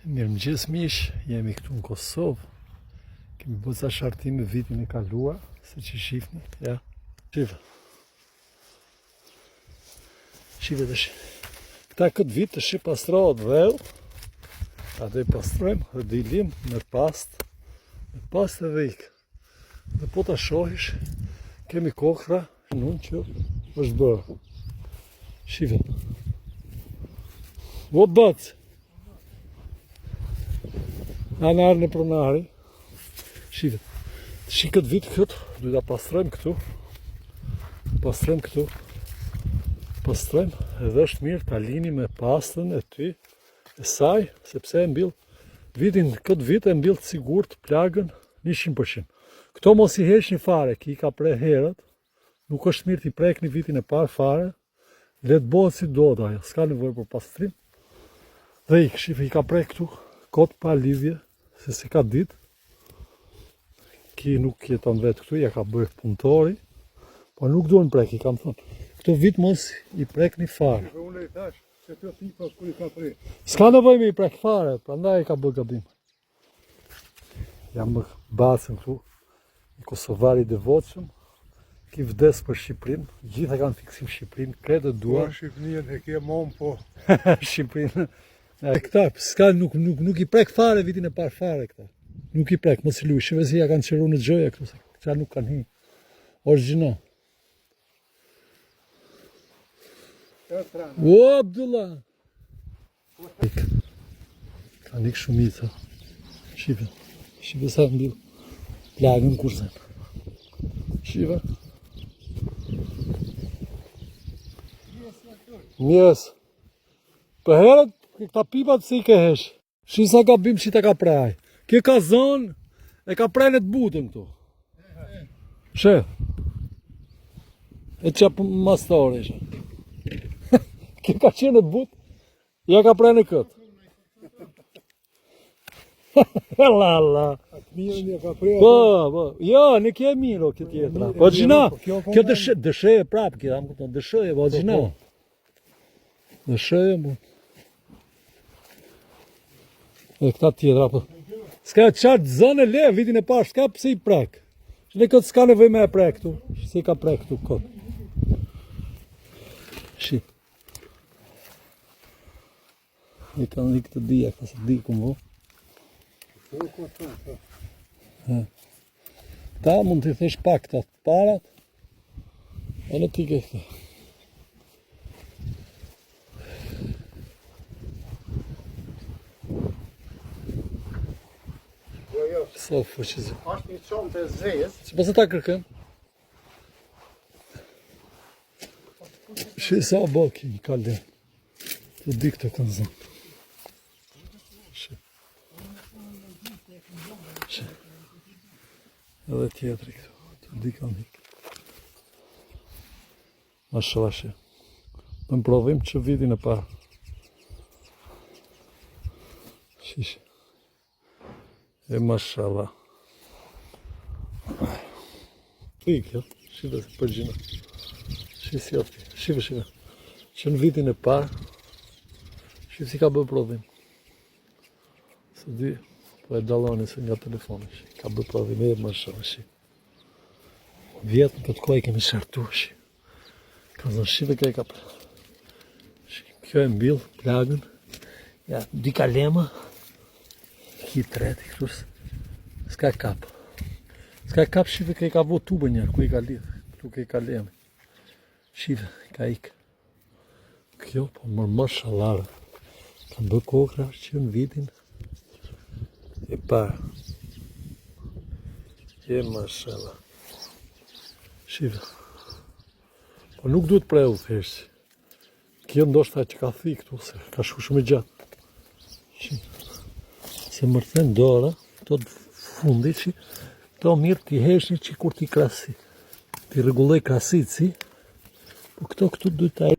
Mirëmëngjes miq, jemi këtu në Kosovë. Kemi bërë ca shartime vitin e kaluar, siç e shihni, ja. Shive tash. Këta këtë vit tash pastrohet dheu. Atë e pastrojmë dhe do i lim me pastë. Me pastë edhe ik. Dhe po ta shohish, kemi kokra, nun që është bërë. Shive. What but? Anarë në pronari. Shive. Shi këtë vit këtë, du da pastrojmë këtu. Pastrojmë këtu. Pastrojmë edhe është mirë ta lini me pastën e ty e saj, sepse e mbill këtë vit e mbill sigurt plagën 100%. Këto mos i heqni fare, ki i ka pre herët, nuk është mirë t'i prekni vitin e parë fare, le të bëhet si do ajo, s'ka nevojë për pastrim. Dhe i ka pre këtu kot pa lidhje, se si ka ditë. Ki nuk jeton vetë këtu, ja ka bërë punëtori, po nuk duhen prek, i kam thonë. Këto vit mos i prekni fare. Unë i thash, se të ti pas kur i ka pre. S'ka nevojë me i prek fare, prandaj i ka bërë gabim. Jam më basën këtu, i kosovari devotshëm, ki vdes për Shqipërinë, gjitha kanë fiksim Shqipërinë, kretë dua. Shqipënien e ke mon po. Shqipërinë. Këta, s'ka nuk i prek fare vitin e parë fare këta. Nuk i prek, mos i luaj, shëve si ja kanë qëru në gjoja këtu, se këta nuk kanë hi. Origjinal. O, Abdullah! Ka nik shumica. Shive sa mbil. Plagën kursen. Shive. Mjes. Për herët, këta pipat si i ke hesh. Shisa ka bim që ta ka praj. Kje ka zonë, e ka prajnë të butën këtu. Shë. E që për mastore isha. Kje ka qenë të butë, ja ka prajnë këtë. Lala. Po, jo, në kje miro këtë tjetra. Po gjina, kjo dëshë e prapë, kjo dëshë e, po gjina. Dëshë e, po. E këta tjetra, po. Ska qatë zënë e le, vitin e parë, ska pëse i prek. Shne këtë s'ka nevoj me e prek tu. Si ka prek tu këtë. Shi. I kanë likë të dhja, ka se dhja ku më. Ta mund t'i thesh pak të parat. E në t'i ke këta. Sofë që zi. Ashtë një qonë të zezë. Që pas e ta kërkën? Shë sa bëki i kalde. Të di këtë kanë zënë. Shë. Shë. Edhe tjetëri këtu. Të di kanë hikë. Mashallah shë. Në provim që vitin e parë. Shishë. E mashallah. Të ikë, shive se përgjina. Shive si ofti, shive. Që në vitin e parë, shive si ka bërë provim. Se di, po e daloni se nga telefoni, ka bërë provim, e mashallah, shive. Vjetë në këtë kohë i kemi shartu, shive. Ka zënë shive ka i ka për. Kjo e mbil, plagën. Ja, di kalema. Ki treti këtus, s'ka kap. S'ka kap shive ka i ka vo tubë njerë, ku i ka lidhë, këtu ka i ka lemi. Shive, ka ikë. Kjo, po mërë mashallah, kanë bë kokra që në vitin e parë. E mashallah. Shive. Po nuk duhet preu të heshtë. Kjo ndoshta që ka thi këtu, se ka shku shumë i gjatë. Shive. Se mërthen dora, to të fundi që, to mirë t'i heshni që kur t'i krasi. T'i regulloj krasit si, po këto këtu duhet t'a